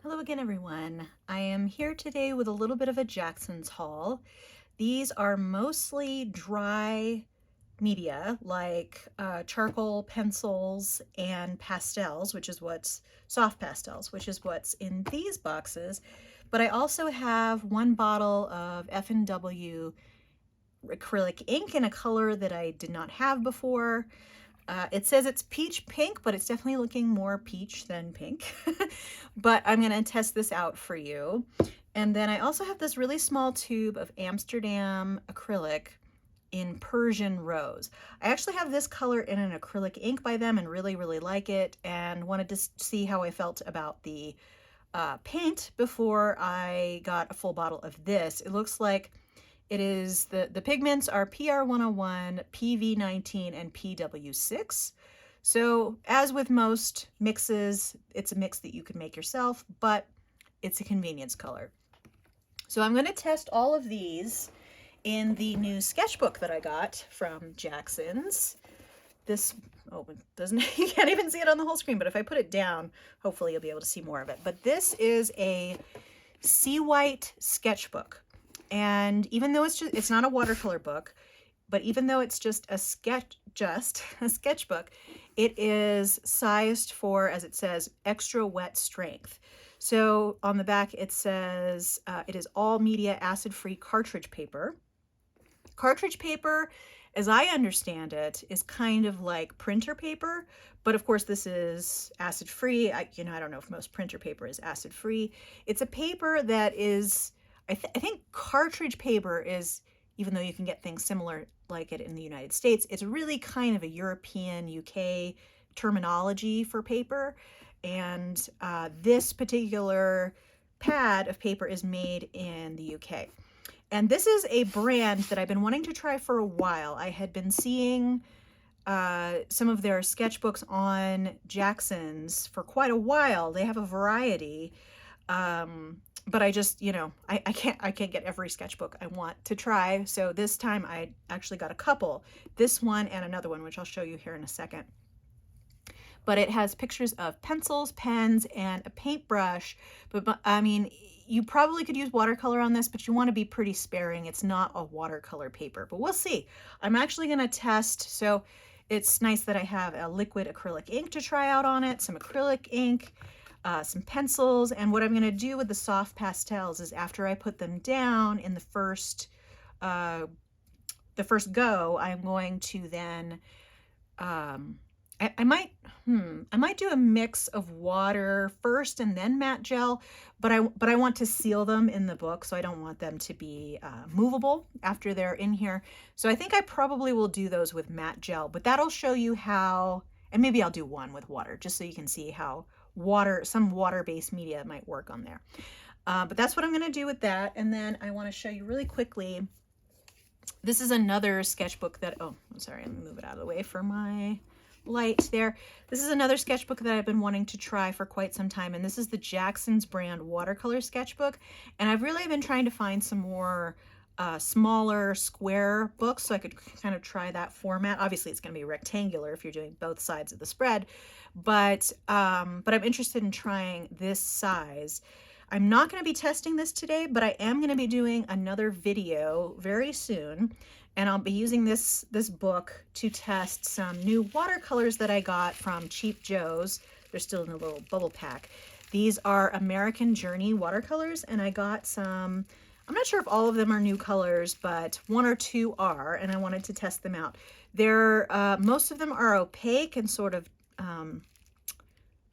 Hello again, everyone. I am here today with a little bit of a Jackson's haul. These are mostly dry media like charcoal pencils and pastels, which is what's soft pastels, which is what's in these boxes. But I also have one bottle of F&W acrylic ink in a color that I did not have before. It says it's peach pink, but it's definitely looking more peach than pink. But I'm going to test this out for you. And then I also have this really small tube of Amsterdam acrylic in Persian Rose. I actually have this color in an acrylic ink by them and really like it, and wanted to see how I felt about the paint before I got a full bottle of this. It looks like it is the pigments are PR101, PV19, and PW6. So as with most mixes, it's a mix that you can make yourself, but it's a convenience color. So I'm going to test all of these in the new sketchbook that I got from Jackson's. This, oh, it doesn't, you can't even see it on the whole screen, but if I put it down, hopefully you'll be able to see more of it. But this is a sea white sketchbook. And even though it's not a watercolor book, but even though it's just a sketchbook, it is sized for, as it says, extra wet strength. So on the back it says it is all media acid-free cartridge paper. Cartridge paper, as I understand it, is kind of like printer paper, but of course this is acid-free. I don't know if most printer paper is acid-free. It's a paper that is, I think cartridge paper is, even though you can get things similar like it in the United States, it's really kind of a European, UK terminology for paper. And this particular pad of paper is made in the UK. And this is a brand that I've been wanting to try for a while. I had been seeing some of their sketchbooks on Jackson's for quite a while. They have a variety. But I just, I can't get every sketchbook I want to try. So this time I actually got a couple, this one and another one, which I'll show you here in a second. But it has pictures of pencils, pens, and a paintbrush. But I mean, you probably could use watercolor on this, but you want to be pretty sparing. It's not a watercolor paper, but we'll see. I'm actually going to test. So it's nice that I have a liquid acrylic ink to try out on it, some acrylic ink, some pencils, and what I'm going to do with the soft pastels is after I put them down in the first go, I'm going to then I might do a mix of water first and then matte gel, but I want to seal them in the book, so I don't want them to be movable after they're in here. So I think I probably will do those with matte gel, but that'll show you how, and maybe I'll do one with water just so you can see how some water-based media might work on there. But that's what I'm going to do with that. And then I want to show you really quickly. This is another sketchbook that, oh, I'm sorry, I'm going to move it out of the way for my light there. This is another sketchbook that I've been wanting to try for quite some time, and this is the Jackson's brand watercolor sketchbook. And I've really been trying to find some more smaller square books so I could kind of try that format. Obviously it's going to be rectangular if you're doing both sides of the spread, but I'm interested in trying this size. I'm not going to be testing this today, but I am going to be doing another video very soon, and I'll be using this book to test some new watercolors that I got from Cheap Joe's. They're still in a little bubble pack. These are American Journey watercolors, and I got some, I'm not sure if all of them are new colors, but one or two are, and I wanted to test them out. They're, most of them are opaque and sort of,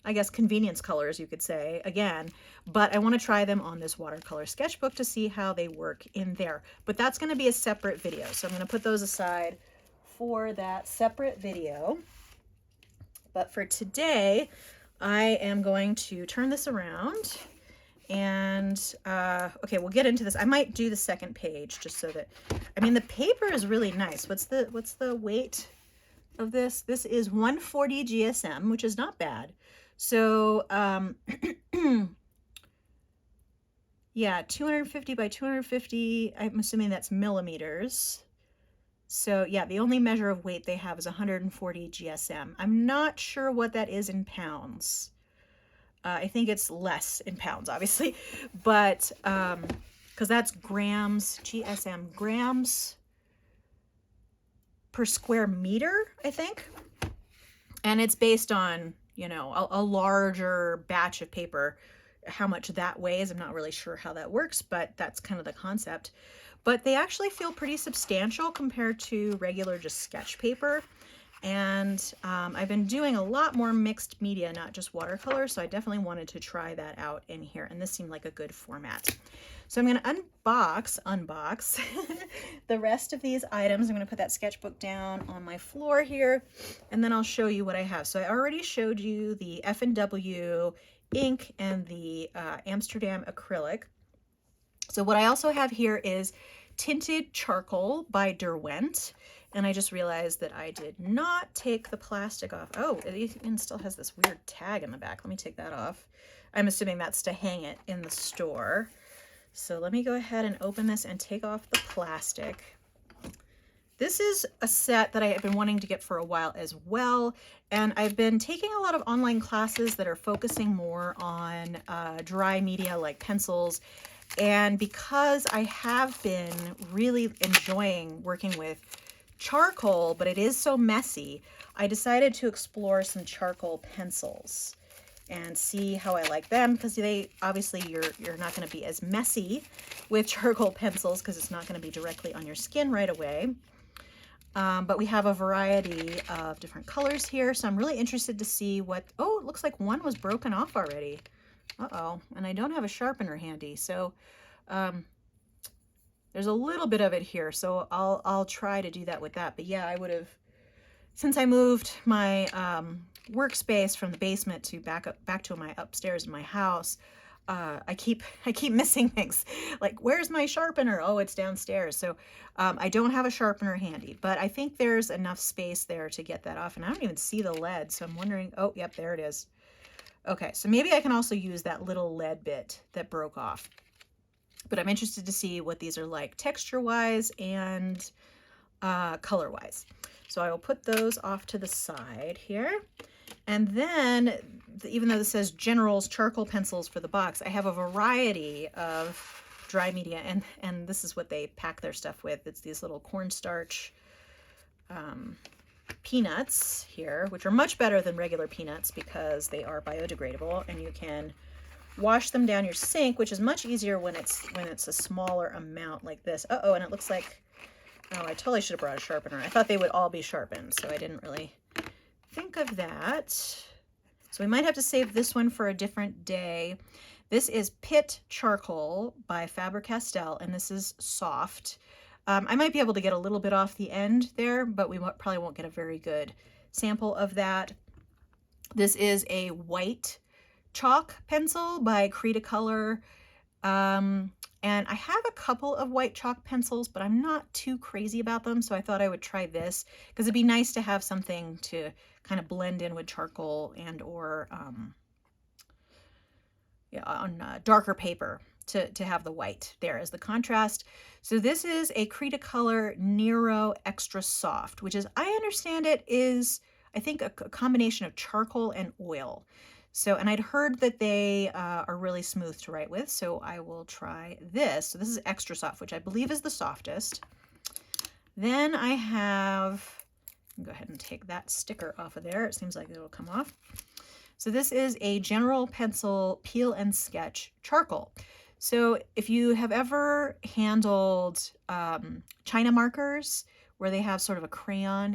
I guess, convenience colors, you could say, again, but I want to try them on this watercolor sketchbook to see how they work in there. But that's going to be a separate video, so I'm going to put those aside for that separate video. But for today, I am going to turn this around and, okay, we'll get into this. I might do the second page just so that, I mean, the paper is really nice. What's the weight of this? This is 140 GSM, which is not bad. So, yeah, 250 by 250, I'm assuming that's millimeters. So yeah, the only measure of weight they have is 140 GSM. I'm not sure what that is in pounds. I think it's less in pounds, obviously, but because that's grams, GSM, grams per square meter, I think. And it's based on, you know, a larger batch of paper. How much that weighs, I'm not really sure how that works, but that's kind of the concept. But they actually feel pretty substantial compared to regular just sketch paper. And I've been doing a lot more mixed media, not just watercolor, so I definitely wanted to try that out in here, and this seemed like a good format. So I'm going to unbox the rest of these items. I'm going to put that sketchbook down on my floor here, and then I'll show you what I have. So I already showed you the F&W ink and the Amsterdam acrylic. So what I also have here is Tinted Charcoal by Derwent. And I just realized that I did not take the plastic off. Oh, it even still has this weird tag in the back. Let me take that off. I'm assuming that's to hang it in the store. So let me go ahead and open this and take off the plastic. This is a set that I have been wanting to get for a while as well. And I've been taking a lot of online classes that are focusing more on dry media like pencils. And because I have been really enjoying working with charcoal, but it is so messy, I decided to explore some charcoal pencils and see how I like them, because they obviously you're not going to be as messy with charcoal pencils because it's not going to be directly on your skin right away. But we have a variety of different colors here, so I'm really interested to see what, oh, it looks like one was broken off already. Uh-oh, and I don't have a sharpener handy, so there's a little bit of it here, so I'll try to do that with that. But yeah, I would have, since I moved my workspace from the basement to back to my upstairs in my house, I keep missing things. Like, where's my sharpener? Oh, it's downstairs. So I don't have a sharpener handy, but I think there's enough space there to get that off. And I don't even see the lead, so I'm wondering, oh, yep, there it is. Okay, so maybe I can also use that little lead bit that broke off. But I'm interested to see what these are like texture-wise and color-wise. So I will put those off to the side here. And then, even though this says General's charcoal pencils for the box, I have a variety of dry media, and this is what they pack their stuff with. It's these little cornstarch peanuts here, which are much better than regular peanuts because they are biodegradable, and you can wash them down your sink, which is much easier when it's a smaller amount like this. Uh-oh, and it looks like, oh, I totally should have brought a sharpener. I thought they would all be sharpened, so I didn't really think of that. So we might have to save this one for a different day. This is Pit Charcoal by Faber-Castell, and this is soft. I might be able to get a little bit off the end there, but we probably won't get a very good sample of that. This is a white chalk pencil by Cretacolor. And I have a couple of white chalk pencils, but I'm not too crazy about them, so I thought I would try this because it'd be nice to have something to kind of blend in with charcoal and or on darker paper to have the white there as the contrast. So this is a Cretacolor Nero Extra Soft, which is, I understand it is, I think, a combination of charcoal and oil. So, and I'd heard that they are really smooth to write with, so I will try this. So this is Extra Soft, which I believe is the softest. Then I have, go ahead and take that sticker off of there. It seems like it'll come off. So this is a General Pencil Peel and Sketch Charcoal. So if you have ever handled China markers where they have sort of a crayon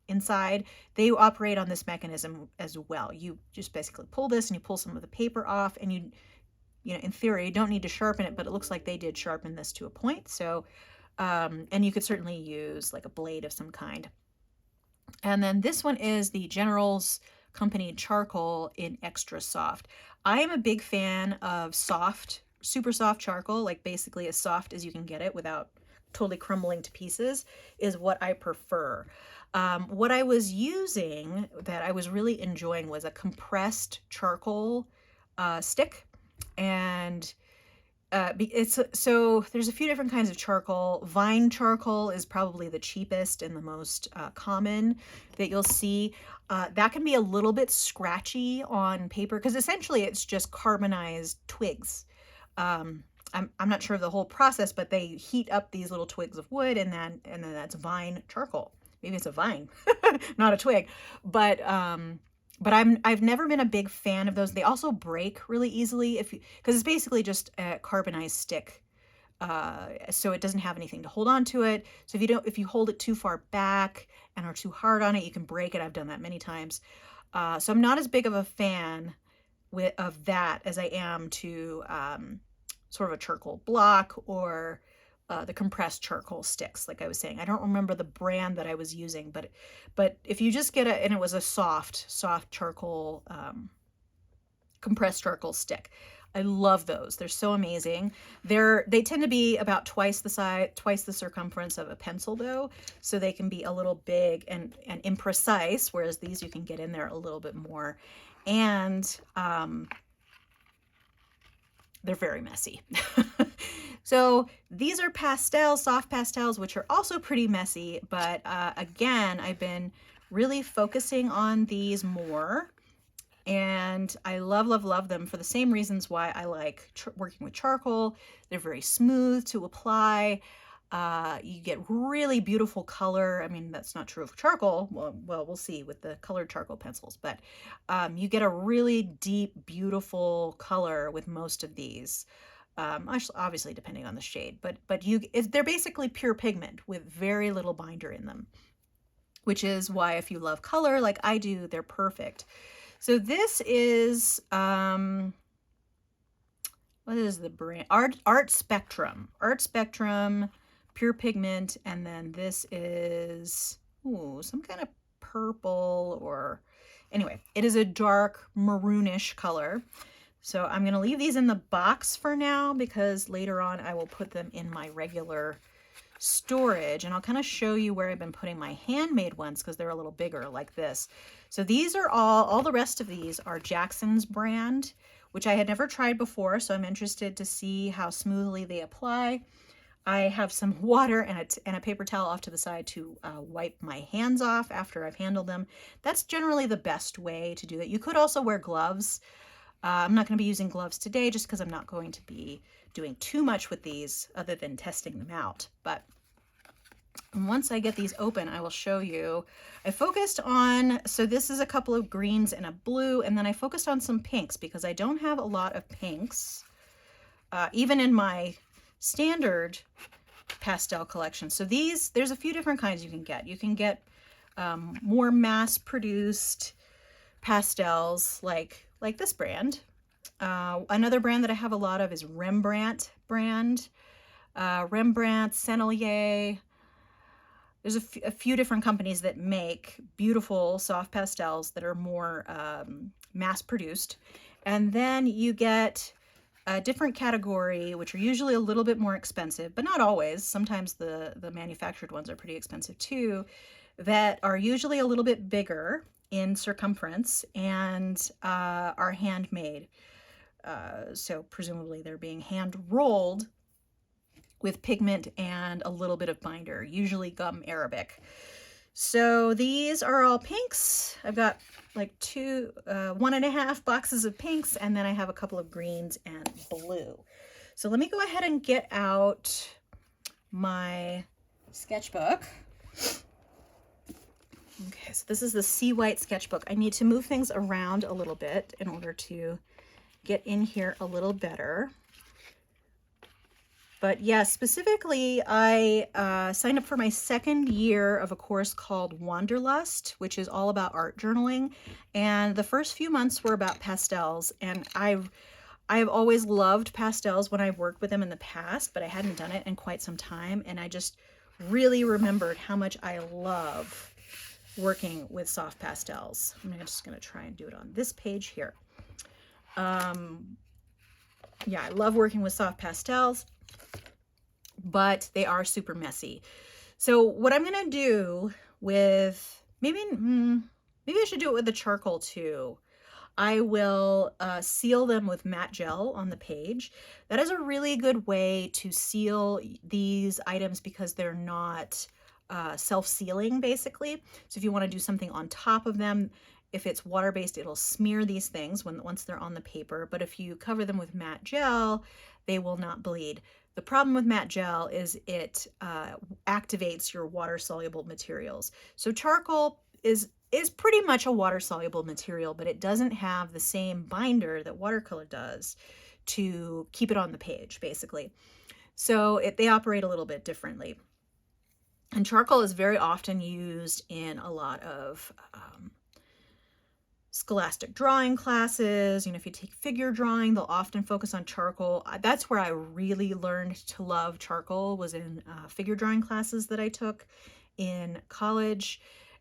inside, they operate on this mechanism as well. You just basically pull this and you pull some of the paper off, and you know, in theory, you don't need to sharpen it, but it looks like they did sharpen this to a point. So, and you could certainly use like a blade of some kind. And then this one is the General's Company Charcoal in Extra Soft. I am a big fan of soft, super soft charcoal, like basically as soft as you can get it without totally crumbling to pieces is what I prefer. What I was using that I was really enjoying was a compressed charcoal stick, and So there's a few different kinds of charcoal. Vine charcoal is probably the cheapest and the most common that you'll see. That can be a little bit scratchy on paper because essentially it's just carbonized twigs. I'm not sure of the whole process, but they heat up these little twigs of wood, and then that's vine charcoal. Maybe it's a vine, not a twig, but I've never been a big fan of those. They also break really easily because it's basically just a carbonized stick. So it doesn't have anything to hold on to it. So if you hold it too far back and are too hard on it, you can break it. I've done that many times. So I'm not as big of a fan of that as I am to sort of a charcoal block or the compressed charcoal sticks, like I was saying. I don't remember the brand that I was using, but if you just get and it was a soft charcoal, compressed charcoal stick. I love those. They're so amazing. They tend to be about twice the size, twice the circumference of a pencil though, so they can be a little big and imprecise, whereas these you can get in there a little bit more. And they're very messy. So these are pastels, soft pastels, which are also pretty messy, but again, I've been really focusing on these more, and I love, love, love them for the same reasons why I like working with charcoal. They're very smooth to apply. You get really beautiful color. I mean, that's not true of charcoal. Well, we'll see with the colored charcoal pencils, but you get a really deep, beautiful color with most of these. Obviously depending on the shade, but they're basically pure pigment with very little binder in them, which is why if you love color like I do, they're perfect. So this is what is the brand? Art Spectrum. Art Spectrum pure pigment, and then this is some kind of purple, or anyway, it is a dark maroonish color. So I'm going to leave these in the box for now because later on I will put them in my regular storage, and I'll kind of show you where I've been putting my handmade ones because they're a little bigger like this. So these are all the rest of these are Jackson's brand, which I had never tried before, so I'm interested to see how smoothly they apply. I have some water and a paper towel off to the side to wipe my hands off after I've handled them. That's generally the best way to do that. You could also wear gloves. I'm not going to be using gloves today just because I'm not going to be doing too much with these other than testing them out. But once I get these open, I will show you. I focused on, so this is a couple of greens and a blue, and then I focused on some pinks because I don't have a lot of pinks, even in my standard pastel collection. So there's a few different kinds you can get. You can get more mass-produced pastels like this brand. Another brand that I have a lot of is Rembrandt brand. Rembrandt, Sennelier. There's a few different companies that make beautiful soft pastels that are more mass-produced. And then you get a different category, which are usually a little bit more expensive, but not always. Sometimes the manufactured ones are pretty expensive too, that are usually a little bit bigger in circumference and are handmade. So presumably they're being hand rolled with pigment and a little bit of binder, usually gum arabic. So these are all pinks. I've got like 1.5 boxes of pinks, and then I have a couple of greens and blue. So let me go ahead and get out my sketchbook. Okay, so this is the Sea White sketchbook. I need to move things around a little bit in order to get in here a little better. But yeah, specifically, I signed up for my second year of a course called Wanderlust, which is all about art journaling. And the first few months were about pastels. And I've always loved pastels when I've worked with them in the past, but I hadn't done it in quite some time. And I just really remembered how much I love working with soft pastels. I'm just going to try and do it on this page here. Yeah, I love working with soft pastels, but they are super messy. So what I'm going to do with, maybe I should do it with the charcoal too. I will seal them with matte gel on the page. That is a really good way to seal these items because they're not self-sealing, basically. So if you want to do something on top of them, if it's water-based, it'll smear these things once they're on the paper. But if you cover them with matte gel, they will not bleed. The problem with matte gel is it activates your water-soluble materials. So charcoal is pretty much a water-soluble material, but it doesn't have the same binder that watercolor does to keep it on the page, basically. So they operate a little bit differently. And charcoal is very often used in a lot of scholastic drawing classes. You know, if you take figure drawing, they'll often focus on charcoal. That's where I really learned to love charcoal, was in figure drawing classes that I took in college.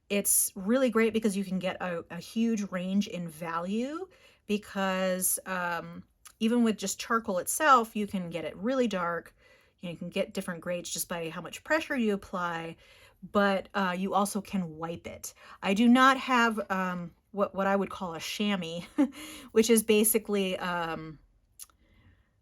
It's really great because you can get a huge range in value, because even with just charcoal itself, you can get it really dark. You know, you can get different grades just by how much pressure you apply, but you also can wipe it. I do not have what I would call a chamois, which is basically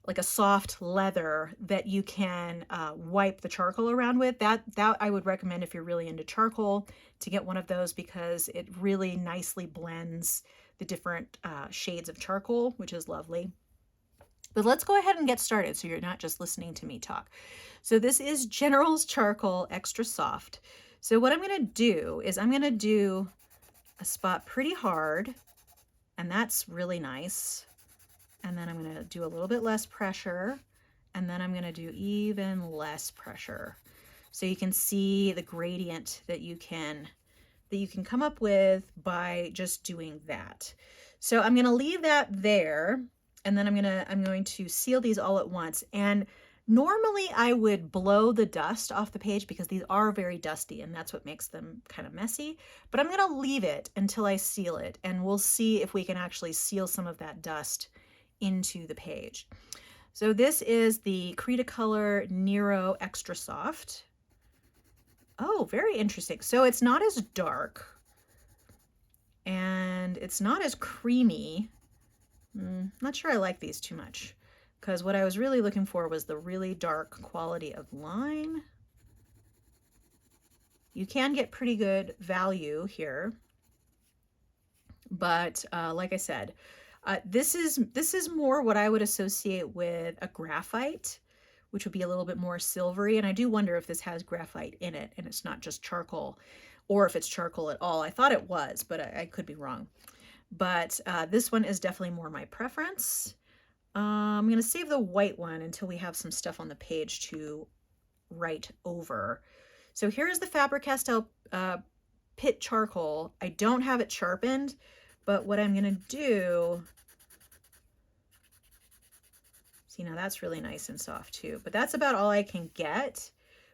like a soft leather that you can wipe the charcoal around with. That I would recommend if you're really into charcoal to get one of those, because it really nicely blends the different shades of charcoal, which is lovely. But let's go ahead and get started so you're not just listening to me talk. So this is General's Charcoal Extra Soft. So what I'm going to do is I'm going to do a spot pretty hard, and that's really nice. And then I'm going to do a little bit less pressure, and then I'm going to do even less pressure. So you can see the gradient that you can come up with by just doing that. So I'm going to leave that there, and then I'm going to seal these all at once. And normally I would blow the dust off the page because these are very dusty, and that's what makes them kind of messy. But I'm going to leave it until I seal it, and we'll see if we can actually seal some of that dust into the page. So this is the Cretacolor Nero Extra Soft. Oh, very interesting. So it's not as dark, and it's not as creamy. Not sure I like these too much, because what I was really looking for was the really dark quality of line. You can get pretty good value here, but like I said, this is more what I would associate with a graphite, which would be a little bit more silvery. And I do wonder if this has graphite in it and it's not just charcoal, or if it's charcoal at all. I thought it was, but I could be wrong. But this one is definitely more my preference. I'm going to save the white one until we have some stuff on the page to write over. So here's the Faber-Castell Pit Charcoal. I don't have it sharpened, but what I'm going to do, see, now that's really nice and soft too, but that's about all I can get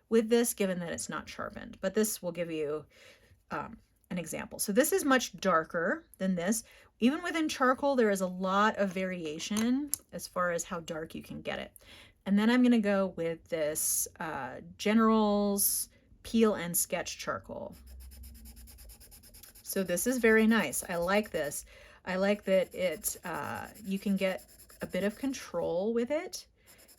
with this, given that it's not sharpened. But this will give you an example. So this is much darker than this. Even within charcoal, there is a lot of variation as far as how dark you can get it. And then I'm going to go with this General's Peel and Sketch Charcoal. So this is very nice. I like this. I like that it you can get a bit of control with it.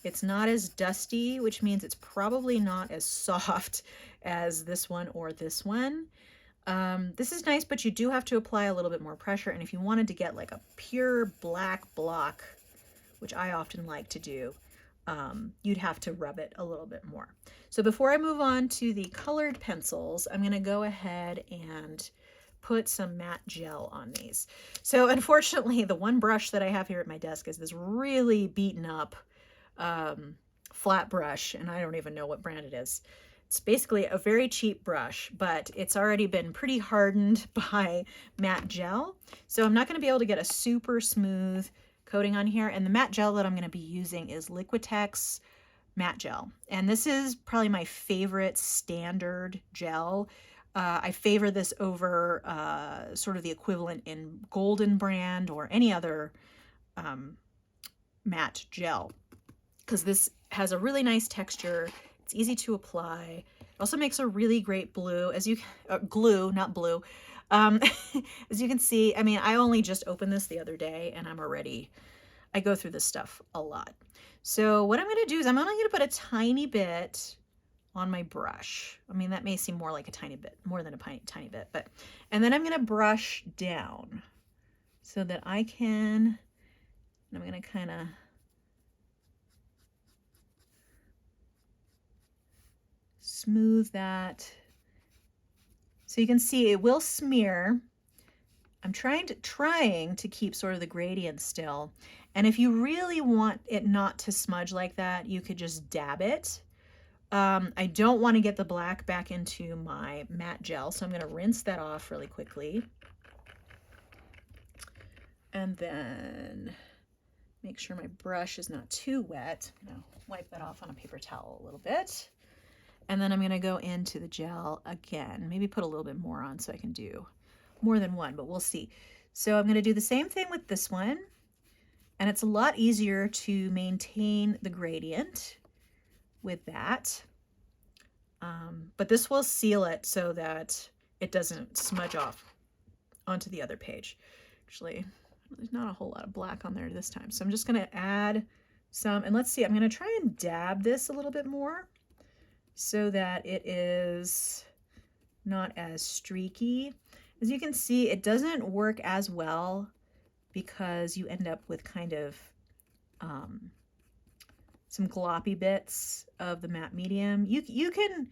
It's not as dusty, which means it's probably not as soft as this one or this one. This is nice, but you do have to apply a little bit more pressure. And if you wanted to get like a pure black block, which I often like to do, you'd have to rub it a little bit more. So before I move on to the colored pencils, I'm going to go ahead and put some matte gel on these. So unfortunately, the one brush that I have here at my desk is this really beaten up flat brush, and I don't even know what brand it is. It's basically a very cheap brush, but it's already been pretty hardened by matte gel. So I'm not going to be able to get a super smooth coating on here. And the matte gel that I'm going to be using is Liquitex matte gel. And this is probably my favorite standard gel. I favor this over sort of the equivalent in Golden brand or any other matte gel, because this has a really nice texture. It's easy to apply. It also makes a really great blue, glue, not blue. As you can see, I mean, I only just opened this the other day and I go through this stuff a lot. So what I'm going to do is I'm only going to put a tiny bit on my brush. I mean, that may seem more like a tiny bit, more than a tiny bit, and then I'm going to brush down so that I'm going to kind of smooth that. So you can see it will smear. I'm trying to keep sort of the gradient still. And if you really want it not to smudge like that, you could just dab it. I don't want to get the black back into my matte gel, so I'm going to rinse that off really quickly. And then make sure my brush is not too wet. I'm going to wipe that off on a paper towel a little bit. And then I'm going to go into the gel again, maybe put a little bit more on so I can do more than one, but we'll see. So I'm going to do the same thing with this one, and it's a lot easier to maintain the gradient with that. But this will seal it so that it doesn't smudge off onto the other page. Actually, there's not a whole lot of black on there this time, so I'm just going to add some, and let's see, I'm going to try and dab this a little bit more so that it is not as streaky. As you can see, it doesn't work as well because you end up with kind of some gloppy bits of the matte medium. You can,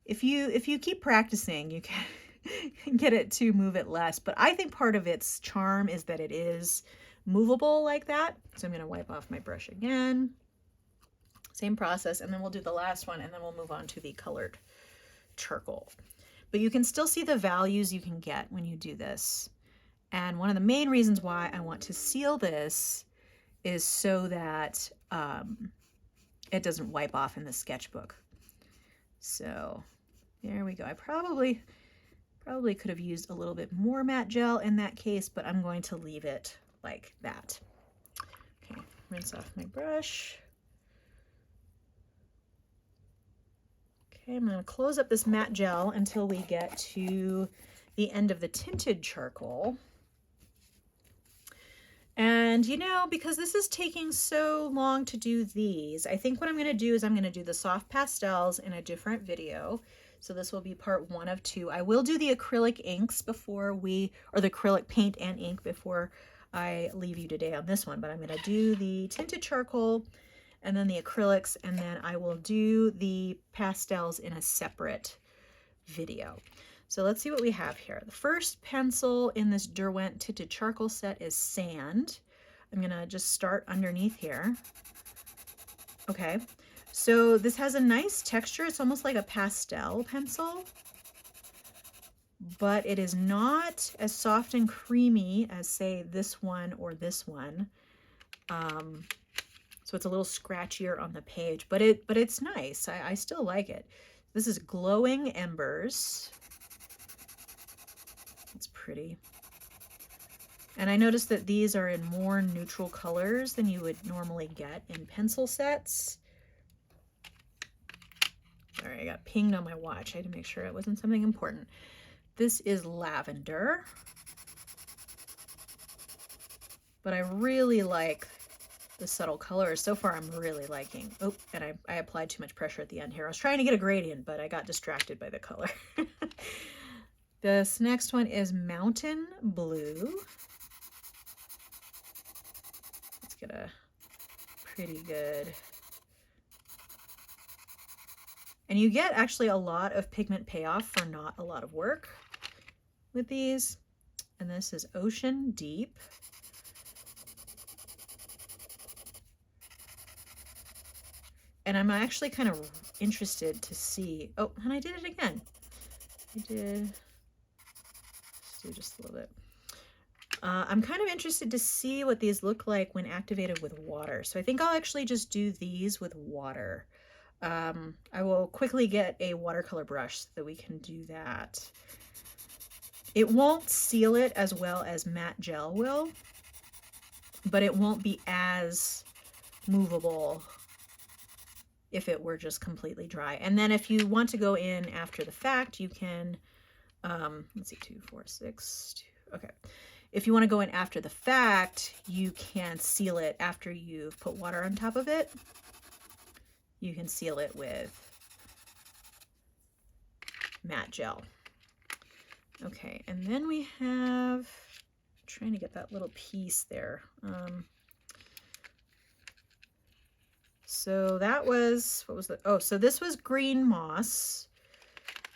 if you keep practicing, you can get it to move it less. But I think part of its charm is that it is movable like that. So I'm going to wipe off my brush again. Same process, and then we'll do the last one, and then we'll move on to the colored charcoal. But you can still see the values you can get when you do this. And one of the main reasons why I want to seal this is so that it doesn't wipe off in the sketchbook. So there we go. I probably could have used a little bit more matte gel in that case, but I'm going to leave it like that. Okay, rinse off my brush. Okay, I'm going to close up this matte gel until we get to the end of the tinted charcoal. And you know, because this is taking so long to do these, I think what I'm going to do is I'm going to do the soft pastels in a different video. So this will be part 1 of 2. I will do the acrylic inks or the acrylic paint and ink before I leave you today on this one, but I'm going to do the tinted charcoal and then the acrylics, and then I will do the pastels in a separate video. So let's see what we have here. The first pencil in this Derwent tinted charcoal set is Sand. I'm gonna just start underneath here. Okay, so this has a nice texture. It's almost like a pastel pencil, but it is not as soft and creamy as, say, this one or this one. So it's a little scratchier on the page, but it's nice. I still like it. This is Glowing Embers. It's pretty. And I noticed that these are in more neutral colors than you would normally get in pencil sets. All right, I got pinged on my watch. I had to make sure it wasn't something important. This is Lavender. But I really like the subtle colors. So far, I'm really liking. Oh, and I applied too much pressure at the end here. I was trying to get a gradient, but I got distracted by the color. This next one is Mountain Blue. Let's get a pretty good. And you get actually a lot of pigment payoff for not a lot of work with these. And this is Ocean Deep. And I'm actually kind of interested to see. Oh, and I did it again. Let's do just a little bit. I'm kind of interested to see what these look like when activated with water. So I think I'll actually just do these with water. I will quickly get a watercolor brush so that we can do that. It won't seal it as well as matte gel will, but it won't be as movable if it were just completely dry. And then if you want to go in after the fact, you can Let's see, 2, 4, 6, 2. Okay. If you want to go in after the fact, you can seal it after you've put water on top of it. You can seal it with matte gel. Okay, and then we have, I'm trying to get that little piece there. So that was, what was the, oh, so this was green moss.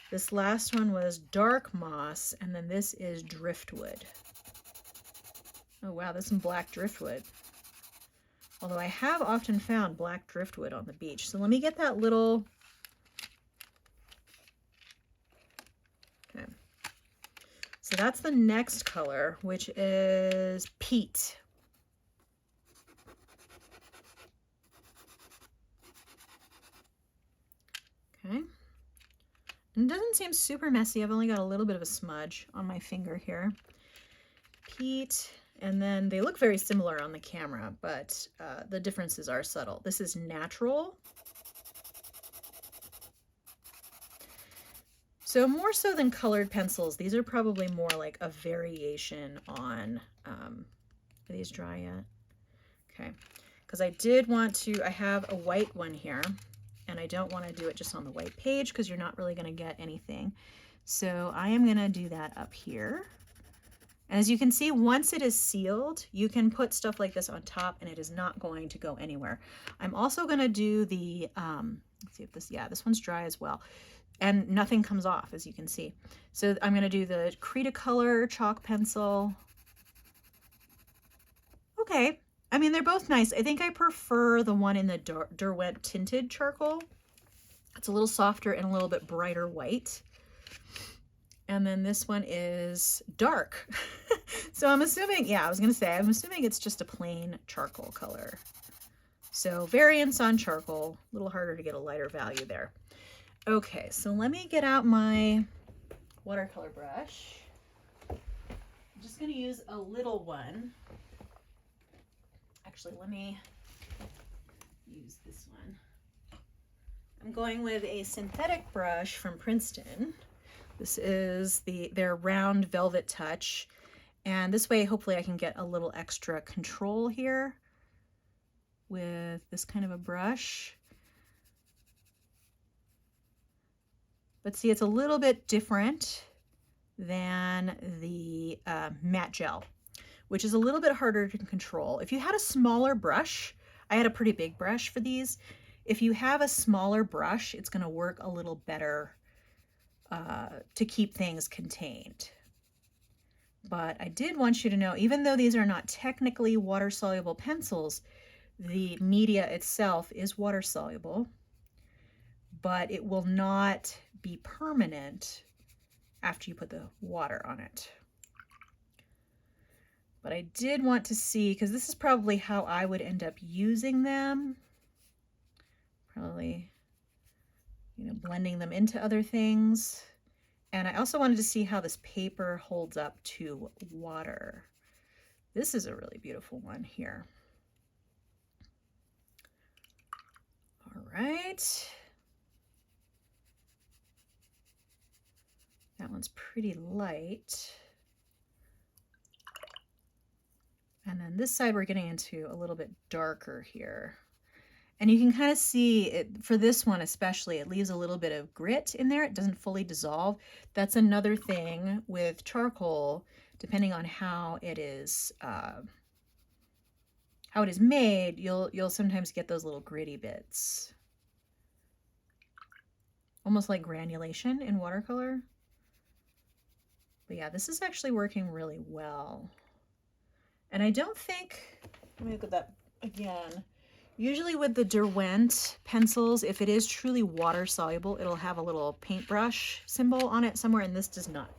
This last one was dark moss, and then this is driftwood. Oh wow, there's some black driftwood. Although I have often found black driftwood on the beach. So let me get that little, okay. So that's the next color, which is peat. Okay. And it doesn't seem super messy. I've only got a little bit of a smudge on my finger here. Peat. And then they look very similar on the camera, but the differences are subtle. This is natural. So more so than colored pencils, these are probably more like a variation on, are these dry yet? Okay, because I did want to, I have a white one here, and I don't want to do it just on the white page because you're not really going to get anything. So I am going to do that up here. And as you can see, once it is sealed, you can put stuff like this on top and it is not going to go anywhere. I'm also going to do the, let's see if this, yeah, this one's dry as well. And nothing comes off, as you can see. So I'm going to do the Cretacolor chalk pencil. Okay. I mean, they're both nice. I think I prefer the one in the Derwent tinted charcoal. It's a little softer and a little bit brighter white. And then this one is dark. So I'm assuming, yeah, I was going to say, I'm assuming it's just a plain charcoal color. So variance on charcoal, a little harder to get a lighter value there. Okay, so let me get out my watercolor brush. I'm just going to use a little one. Actually, let me use this one. I'm going with a synthetic brush from Princeton. This is their round velvet touch. And this way, hopefully I can get a little extra control here with this kind of a brush. But see, it's a little bit different than the matte gel, which is a little bit harder to control. If you had a smaller brush, I had a pretty big brush for these. If you have a smaller brush, it's going to work a little better to keep things contained. But I did want you to know, even though these are not technically water-soluble pencils, the media itself is water-soluble, but it will not be permanent after you put the water on it. But I did want to see, because this is probably how I would end up using them. Probably, you know, blending them into other things. And I also wanted to see how this paper holds up to water. This is a really beautiful one here. All right. That one's pretty light. And then this side we're getting into a little bit darker here. And you can kind of see it for this one especially, it leaves a little bit of grit in there. It doesn't fully dissolve. That's another thing with charcoal, depending on how it is made, you'll sometimes get those little gritty bits. Almost like granulation in watercolor. But yeah, this is actually working really well. And I don't think, let me look at that again. Usually with the Derwent pencils, if it is truly water soluble, it'll have a little paintbrush symbol on it somewhere, and this does not.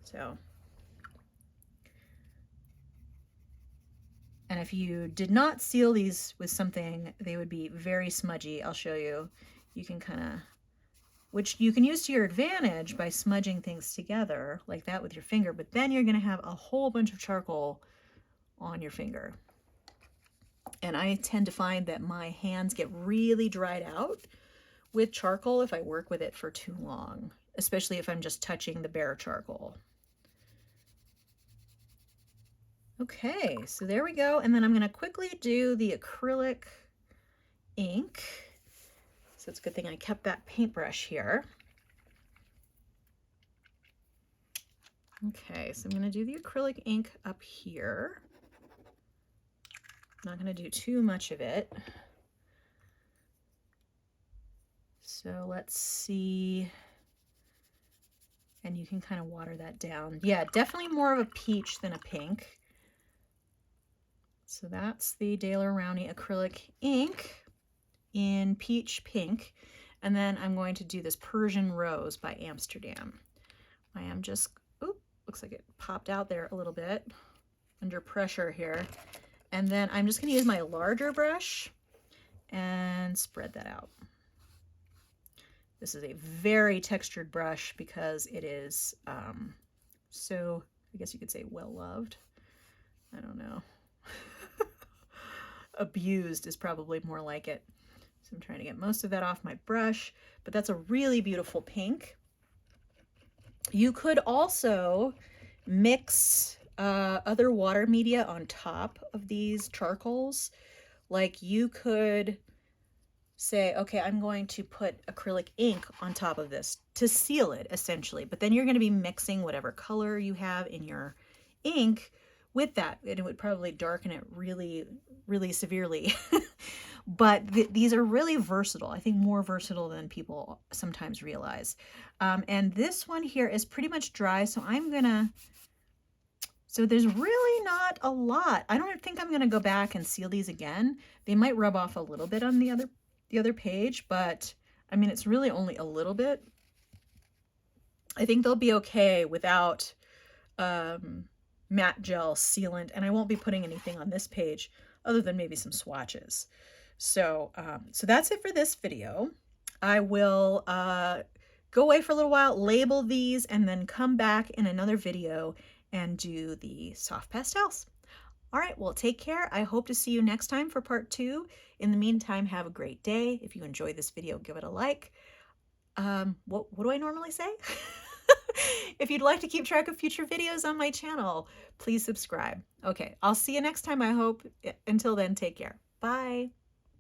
So, and if you did not seal these with something, they would be very smudgy. I'll show you. You can kind of, which you can use to your advantage by smudging things together like that with your finger, but then you're going to have a whole bunch of charcoal on your finger. And I tend to find that my hands get really dried out with charcoal if I work with it for too long. especially if I'm just touching the bare charcoal. Okay, so there we go. And then I'm going to quickly do the acrylic ink. So it's a good thing I kept that paintbrush here. Okay, so I'm going to do the acrylic ink up here. I'm not going to do too much of it. So let's see. And you can kind of water that down. Yeah, definitely more of a peach than a pink. So that's the Daler Rowney acrylic ink in peach pink. And then I'm going to do this Persian Rose by Amsterdam. I am just, oop, looks like it popped out there a little bit under pressure here. And then I'm just going to use my larger brush and spread that out. This is a very textured brush because it is so, I guess you could say well loved. I don't know. Abused is probably more like it. So I'm trying to get most of that off my brush, but that's a really beautiful pink. You could also mix other water media on top of these charcoals. Like you could say, okay, I'm going to put acrylic ink on top of this to seal it essentially, but then you're going to be mixing whatever color you have in your ink with that, and it would probably darken it really, really severely. But these are really versatile. I think more versatile than people sometimes realize. And this one here is pretty much dry, so so there's really not a lot. I don't think I'm gonna go back and seal these again. They might rub off a little bit on the other page, but I mean, it's really only a little bit. I think they'll be okay without matte gel sealant, and I won't be putting anything on this page other than maybe some swatches. So, so that's it for this video. I will go away for a little while, label these, and then come back in another video and do the soft pastels. All right, well, take care. I hope to see you next time for part 2. In the meantime, have a great day. If you enjoyed this video, give it a like. What do I normally say? If you'd like to keep track of future videos on my channel, please subscribe. Okay, I'll see you next time, I hope. Until then, take care. Bye.